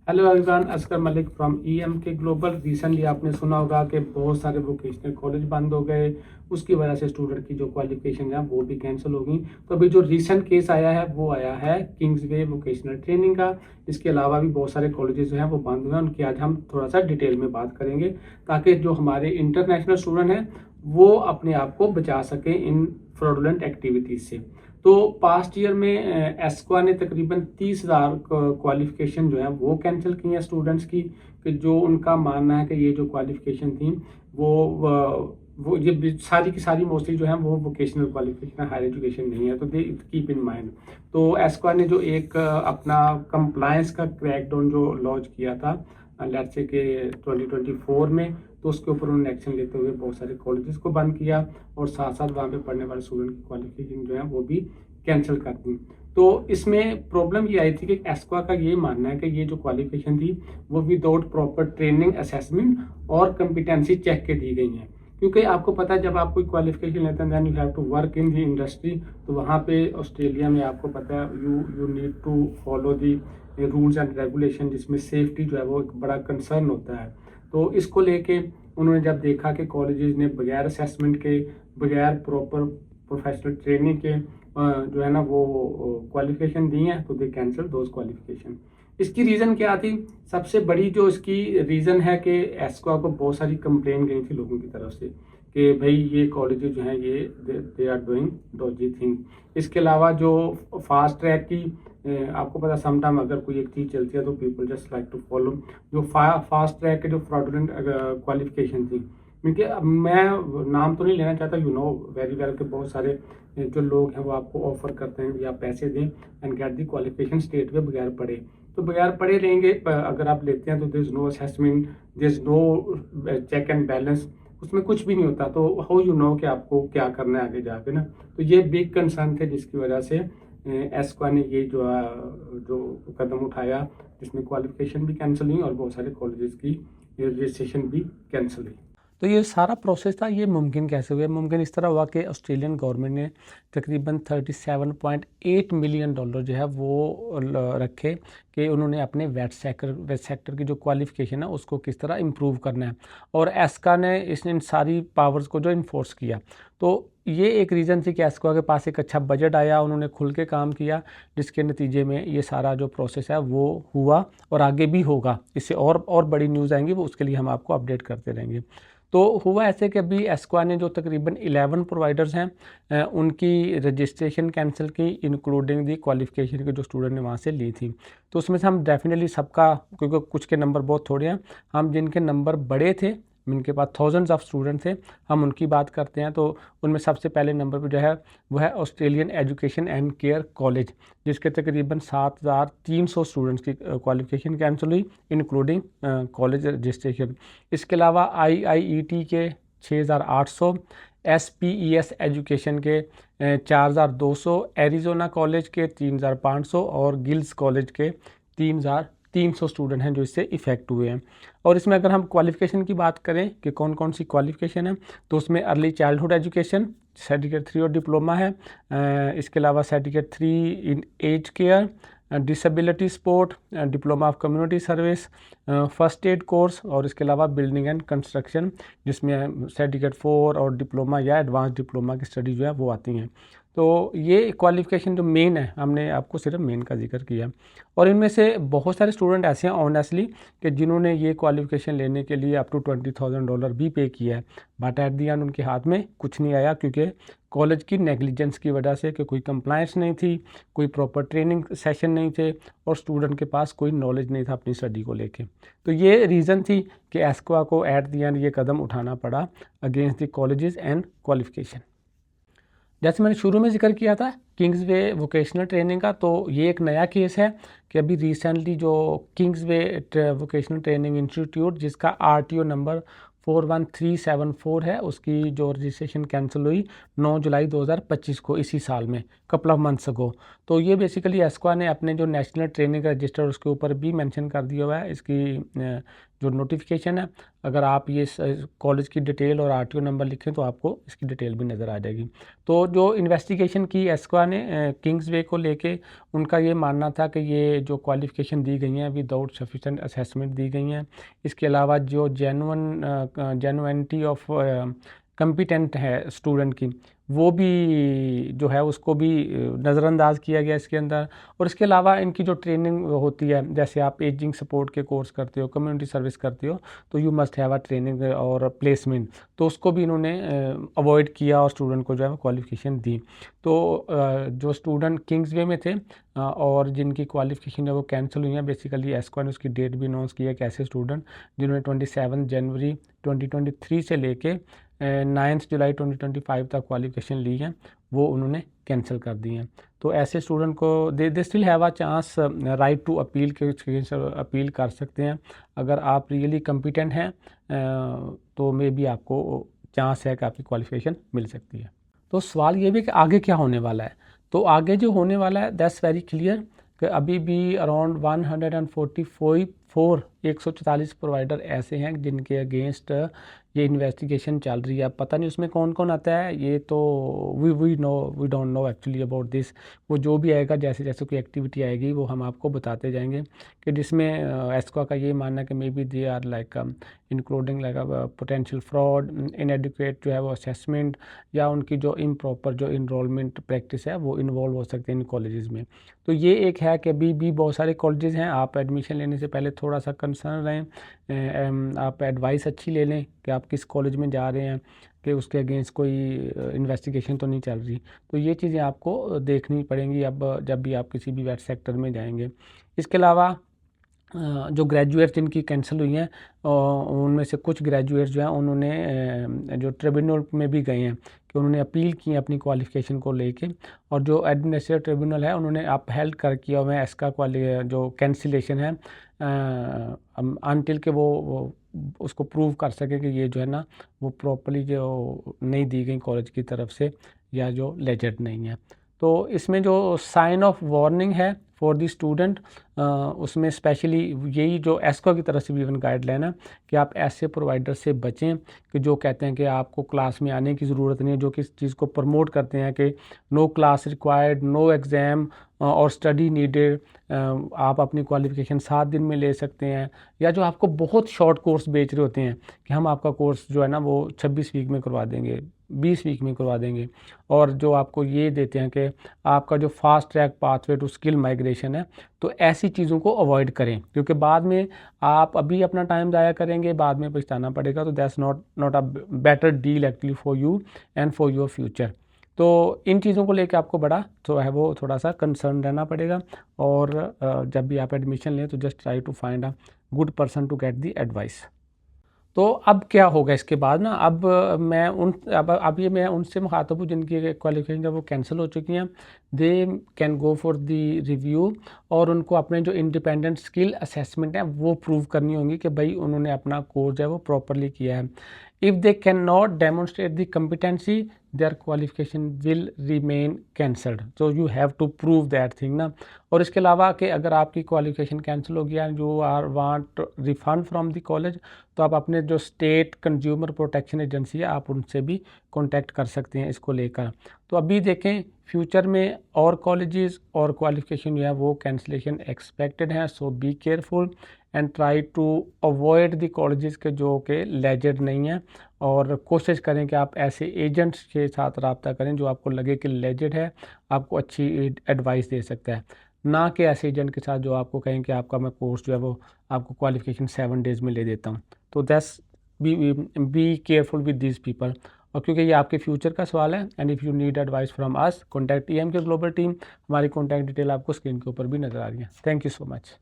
Hello everyone, Asghar Malik from K Global. Recently आपने सुना होगा कि बहुत सारे वोकेशनल कॉलेज बंद हो गए। उसकी वजह से स्टूडेंट की जो क्वालिफिकेशन है वो भी कैंसिल हो गई। तो अभी जो रीसेंट केस आया है वो आया है किंग्सवे वोकेशनल ट्रेनिंग का। इसके अलावा भी बहुत सारे कॉलेजेस जो हैं वो बंद हुए हैं, उनकी आज हम थोड़ा सा डिटेल में बात करेंगे ताकि जो हमारे इंटरनेशनल स्टूडेंट हैं वो अपने आप को बचा सकें इन फ्रॉडुलेंट एक्टिविटीज से। तो पास्ट ईयर में एस्क्वा ने तकरीबन 30,000 क्वालिफिकेशन जो है वो कैंसिल की हैं स्टूडेंट्स की, कि जो उनका मानना है कि ये जो क्वालिफिकेशन थी वो वो ये सारी की सारी मोस्टली जो है वो वोकेशनल क्वालिफिकेशन, हायर एजुकेशन नहीं है। तो दे कीप इन माइंड। तो एस्क्वा ने जो एक अपना कंप्लायंस का क्रैकडाउन जो लॉन्च किया था लेट्स से के 2024 में, तो उसके ऊपर उन्होंने एक्शन लेते हुए बहुत सारे कॉलेजेस को बंद किया और साथ साथ वहाँ पे पढ़ने वाले स्टूडेंट की क्वालिफिकेशन जो है वो भी कैंसिल कर दी। तो इसमें प्रॉब्लम ये आई थी कि एस्क्वा का ये मानना है कि ये जो क्वालिफिकेशन थी वो विदाउट प्रॉपर ट्रेनिंग, असेसमेंट और कम्पिटेंसी चेक के दी गई हैं। क्योंकि आपको पता है जब आप कोई क्वालिफिकेशन लेते हैं then you have to work in the industry. तो वहाँ पे ऑस्ट्रेलिया में आपको पता है you need to follow the rules and regulation, जिसमें सेफ्टी जो है वो एक बड़ा कंसर्न होता है। तो इसको लेके उन्होंने जब देखा कि कॉलेजेस ने बगैर असेसमेंट के, बगैर प्रॉपर प्रोफेशनल ट्रेनिंग के जो है ना वो क्वालिफिकेशन दी हैं, तो दे कैंसिल दोज क्वालिफिकेशन। इसकी रीज़न क्या थी? सबसे बड़ी जो इसकी रीज़न है कि एस्क्वा को बहुत सारी कंप्लेन गई थी लोगों की तरफ से कि भाई ये कॉलेजेस जो हैं ये they are doing dodgy thing. इसके अलावा जो फास्ट ट्रैक की आपको पता समटाइम अगर कोई एक चीज़ चलती है तो people just like to follow. जो फास्ट ट्रैक के जो फ्रॉडुलेंट क्वालिफिकेशन थी, क्योंकि अब मैं नाम तो नहीं लेना चाहता, यू नो वेरी वेल के बहुत सारे जो लोग हैं वो आपको ऑफर करते हैं या पैसे दें and get the qualification state पे बगैर पढ़े। तो बगैर पढ़े रहेंगे अगर आप लेते हैं तो this no assessment, this no check and balance, उसमें कुछ भी नहीं होता। तो हाउ यू नो कि आपको क्या करना है आगे जाके ना। तो ये बिग कंसर्न थे जिसकी वजह से एस्क्वा ने ये जो कदम उठाया, जिसमें क्वालिफिकेशन भी कैंसिल हुई और बहुत सारे कॉलेजेस की रजिस्ट्रेशन भी कैंसिल हुई। तो ये सारा प्रोसेस था, ये मुमकिन कैसे हुआ? मुमकिन इस तरह हुआ कि ऑस्ट्रेलियन गवर्नमेंट ने तकरीबन $37.8 मिलियन जो है वो रखे कि उन्होंने अपने वेट सेक्टर की जो क्वालिफिकेशन है उसको किस तरह इम्प्रूव करना है, और एस्का ने इन सारी पावर्स को जो इन्फोर्स किया। तो ये एक रीज़न थी कि एस्का के पास एक अच्छा बजट आया, उन्होंने खुल के काम किया, जिसके नतीजे में ये सारा जो प्रोसेस है वो हुआ और आगे भी होगा। इससे और बड़ी न्यूज़ आएंगी, वो उसके लिए हम आपको अपडेट करते रहेंगे। तो हुआ ऐसे कि अभी एस्क्वा ने जो तकरीबन 11 प्रोवाइडर्स हैं उनकी रजिस्ट्रेशन कैंसिल की, इंक्लूडिंग दी क्वालिफिकेशन के जो स्टूडेंट ने वहाँ से ली थी। तो उसमें से हम डेफिनेटली सबका, क्योंकि कुछ के नंबर बहुत थोड़े हैं, हम जिनके नंबर बड़े थे, जिनके पास थाउजेंड्स ऑफ स्टूडेंट थे, हम उनकी बात करते हैं। तो उनमें सबसे पहले नंबर पर जो है वो है Australian education and care college, जिसके तकरीबन 7,300 स्टूडेंट्स की क्वालिफिकेशन कैंसिल हुई, इंक्लूडिंग कॉलेज रजिस्ट्रेशन। इसके अलावा IIET के 6,800, SPES एजुकेशन के 4,200, एरिजोना कॉलेज के 3,500 और गिल्स कॉलेज के 3,300 स्टूडेंट हैं जो इससे इफ़ेक्ट हुए हैं। और इसमें अगर हम क्वालिफ़िकेशन की बात करें कि कौन कौन सी क्वालिफ़िकेशन है, तो उसमें अर्ली चाइल्डहुड एजुकेशन सर्टिफिकेट 3 और डिप्लोमा है। इसके अलावा certificate 3 in age care, disability support, diploma of community service, first aid course, और इसके अलावा बिल्डिंग एंड कंस्ट्रक्शन, जिसमें सर्टिफिकेट 4 और डिप्लोमा या एडवांस डिप्लोमा की स्टडी जो है वो आती हैं। तो ये क्वालिफ़िकेशन जो मेन है, हमने आपको सिर्फ मेन का जिक्र किया। और इनमें से बहुत सारे स्टूडेंट ऐसे हैं ऑनेस्टली कि जिन्होंने ये क्वालिफ़िकेशन लेने के लिए अप टू $20,000 भी पे किया है, बट एट दी एंड उनके हाथ में कुछ नहीं आया, क्योंकि कॉलेज की नेग्लिजेंस की वजह से, कि कोई कंप्लायंस नहीं थी, कोई प्रॉपर ट्रेनिंग सेशन नहीं थे, और स्टूडेंट के पास कोई नॉलेज नहीं था अपनी स्टडी को लेके। तो ये रीज़न थी कि एस्क्वा को एट दी एंड ये कदम उठाना पड़ा against the colleges and qualification. जैसे मैंने शुरू में जिक्र किया था किंग्सवे वोकेशनल ट्रेनिंग का, तो ये एक नया केस है कि अभी रिसेंटली जो किंग्सवे वोकेशनल ट्रेनिंग इंस्टीट्यूट, जिसका RTO नंबर 41374 है, उसकी जो रजिस्ट्रेशन कैंसिल हुई 9 जुलाई 2025 को, इसी साल में, कपल ऑफ मंथ्स अगो। तो ये बेसिकली एस्क्वा ने अपने जो नेशनल ट्रेनिंग रजिस्टर उसके ऊपर भी मेंशन कर दिया हुआ है, इसकी जो नोटिफिकेशन है, अगर आप ये कॉलेज की डिटेल और आरटीओ नंबर लिखें तो आपको इसकी डिटेल भी नज़र आ जाएगी। तो जो इन्वेस्टिगेशन की एस्क्वा ने किंग्सवे को लेके, उनका ये मानना था कि ये जो क्वालिफ़िकेशन दी गई हैं विदाउट सफिशेंट असेसमेंट दी गई हैं। इसके अलावा जो जेन्युइनिटी ऑफ कम्पिटेंट है स्टूडेंट की, वो भी जो है उसको भी नज़रअंदाज किया गया इसके अंदर। और इसके अलावा इनकी जो ट्रेनिंग होती है, जैसे आप एजिंग सपोर्ट के कोर्स करते हो, कम्युनिटी सर्विस करते हो, तो you must have a training और प्लेसमेंट, तो उसको भी इन्होंने अवॉइड किया और स्टूडेंट को जो है क्वालिफ़िकेशन दी। तो जो स्टूडेंट किंग्सवे में थे और जिनकी क्वालिफ़िकेशन है वो कैंसिल हुई है, बेसिकली एस्क्वा ने उसकी डेट भी अनाउंस की है कि ऐसे स्टूडेंट जिन्होंने 27 जनवरी 2023 से लेके 9 जुलाई 2025 तक क्वालिफिकेशन ली है, वो उन्होंने कैंसिल कर दी हैं। तो ऐसे स्टूडेंट को they still have a chance right to appeal के अपील कर सकते हैं। अगर आप रियली कम्पिटेंट हैं तो मे बी आपको चांस है कि आपकी क्वालिफिकेशन मिल सकती है। तो सवाल ये भी कि आगे क्या होने वाला है। तो आगे जो होने वाला है दैट्स वेरी क्लियर कि अभी भी अराउंड 144 प्रोवाइडर ऐसे हैं जिनके अगेंस्ट ये इन्वेस्टिगेशन चल रही है। पता नहीं उसमें कौन कौन आता है, ये तो we don't know actually about this. वो जो भी आएगा, जैसे जैसे कोई एक्टिविटी आएगी वो हम आपको बताते जाएंगे, कि जिसमें एस्क्वा का ये मानना है कि maybe they are like including like potential fraud, inadequate जो है वो असेसमेंट, या उनकी जो इम्प्रॉपर जो इनरोलमेंट प्रैक्टिस है वो इन्वॉल्व हो सकते हैं इन कॉलेजेस में। तो ये एक है कि अभी भी बहुत सारे कॉलेजेस हैं, आप एडमिशन लेने से पहले थोड़ा सा कंसर्न रहें, आप एडवाइस अच्छी ले लें कि आप किस कॉलेज में जा रहे हैं, कि उसके अगेंस्ट कोई इन्वेस्टिगेशन तो नहीं चल रही। तो ये चीज़ें आपको देखनी पड़ेंगी अब जब भी आप किसी भी वेट सेक्टर में जाएंगे। इसके अलावा जो ग्रेजुएट जिनकी कैंसिल हुई हैं, उनमें से कुछ ग्रेजुएट्स जो हैं उन्होंने जो ट्रिब्यूनल में भी गए हैं कि उन्होंने अपील की है अपनी क्वालिफ़िकेशन को लेके, और जो एडमिनिस्ट्रेटिव ट्रिब्यूनल है उन्होंने अपहेल्ड कर किया हुआ है इसका जो कैंसिलेशन है, अनटिल के वो उसको प्रूव कर सके कि ये जो है ना वो प्रॉपर्ली जो नहीं दी गई कॉलेज की तरफ से, या जो लेजेड नहीं है। तो इसमें जो साइन ऑफ वार्निंग है फॉर द स्टूडेंट, उसमें स्पेशली यही जो एस्को की तरफ से भी इवन गाइडलाइन है कि आप ऐसे प्रोवाइडर से बचें कि जो कहते हैं कि आपको क्लास में आने की ज़रूरत नहीं है, जो किस चीज़ को प्रमोट करते हैं कि no class required, no exam और स्टडी नीडेड, आप अपनी क्वालिफ़िकेशन 7 दिन में ले सकते हैं, या जो आपको बहुत शॉर्ट कोर्स बेच रहे होते हैं कि हम आपका कोर्स जो है ना वो 26 वीक में करवा देंगे, 20 वीक में करवा देंगे, और जो आपको ये देते हैं कि आपका जो fast track pathway to skill migration है। तो ऐसी चीज़ों को अवॉइड करें, क्योंकि बाद में आप अभी अपना टाइम ज़ाया करेंगे, बाद में पछताना पड़ेगा। तो that's not a better deal actually for you and for your future. तो इन चीज़ों को लेकर आपको बड़ा जो है वो थोड़ा सा कंसर्न रहना पड़ेगा, और जब भी आप एडमिशन लें तो just try to find a good person to get the advice. तो अब क्या होगा इसके बाद ना, अब ये मैं उनसे मुखातब हूँ जिनकी क्वालिफिकेशन जब वो कैंसिल हो चुकी हैं, they can go for the review, और उनको अपने जो इंडिपेंडेंट स्किल असेसमेंट है वो प्रूव करनी होंगी कि भाई उन्होंने अपना कोर्स जो है वो प्रॉपरली किया है। If they can not demonstrate the competency, their qualification will remain cancelled. So you have to prove that thing ना। और इसके अलावा कि अगर आपकी क्वालिफिकेशन कैंसिल हो गया, you are want refund from the college, तो आप अपने जो स्टेट कंज्यूमर प्रोटेक्शन एजेंसी है आप उनसे भी कांटेक्ट कर सकते हैं इसको लेकर। तो अभी देखें फ्यूचर में और कॉलेजेस और क्वालिफिकेशन जो है वो कैंसिलेशन एक्सपेक्टेड हैं। So be careful and try to avoid the colleges के जो कि लेजेड नहीं हैं, और कोशिश करें कि आप ऐसे एजेंट्स के साथ रब्ता करें जो आपको लगे कि लेजेड है, आपको अच्छी एडवाइस दे सकता है, ना कि ऐसे एजेंट के साथ जो आपको कहें कि आपका मैं कोर्स जो है वो आपको क्वालिफिकेशन 7 डेज़ में ले देता हूँ। तो that's be careful with these people. और क्योंकि ये आपके फ्यूचर का सवाल है, and if you need advice from us, contact EMK global team. हमारी कॉन्टैक्ट डिटेल आपको स्क्रीन के ऊपर भी नज़र आ रही है। Thank you so much.